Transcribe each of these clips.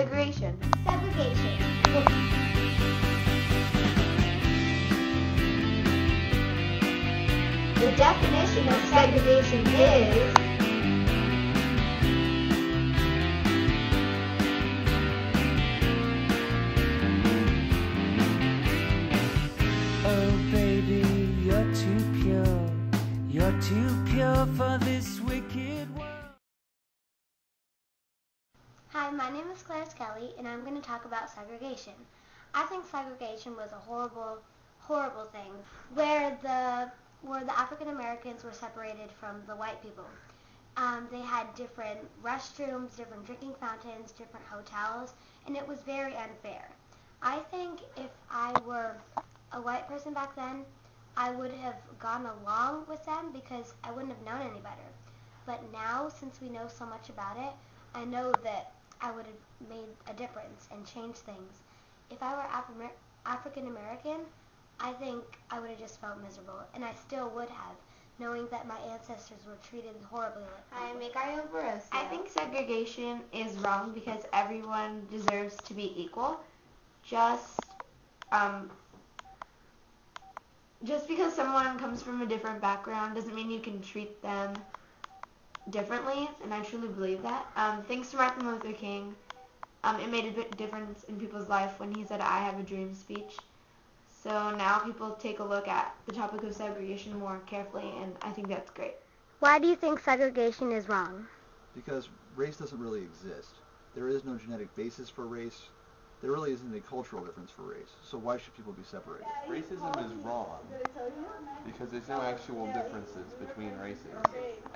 Segregation. Segregation. The definition of segregation is oh baby, you're too pure for this wicked world. Hi, my name is Claire Kelly, and I'm going to talk about segregation. I think segregation was a horrible thing, where the African Americans were separated from the white people. They had different restrooms, different drinking fountains, different hotels, and it was very unfair. I think if I were a white person back then, I would have gone along with them because I wouldn't have known any better. But now, since we know so much about it, I know that I would have made a difference and changed things. If I were African American, I think I would have just felt miserable, and I still would have, knowing that my ancestors were treated horribly like that. Hi, Mika and I. I think segregation is wrong because everyone deserves to be equal. Just because someone comes from a different background doesn't mean you can treat them differently, and I truly believe that. Thanks to Martin Luther King, it made a big difference in people's life when he said "I have a dream" speech. So now people take a look at the topic of segregation more carefully, and I think that's great. Why do you think segregation is wrong? Because race doesn't really exist. There is no genetic basis for race. There really isn't a cultural difference for race. So why should people be separated? Racism is wrong because there's no actual differences between races.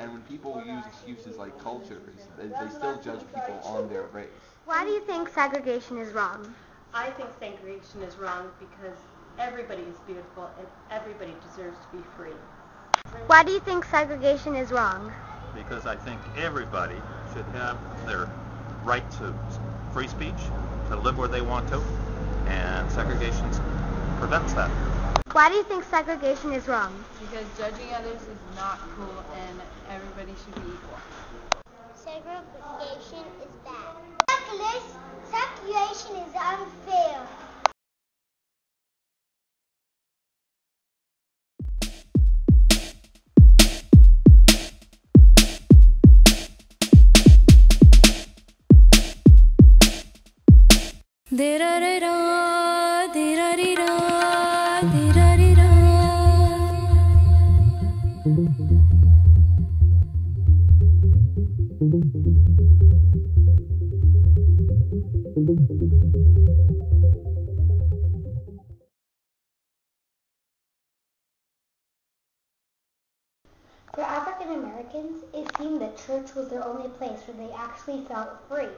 And when people use excuses like cultures, they still judge people on their race. Why do you think segregation is wrong? I think segregation is wrong because everybody is beautiful and everybody deserves to be free. Why do you think segregation is wrong? Because I think everybody should have their right to free speech, to live where they want to, and segregation prevents that. Why do you think segregation is wrong? Because judging others is not cool and everybody should be equal. Segregation is bad. Segregation is unfair. For African Americans, it seemed that church was their only place where they actually felt free.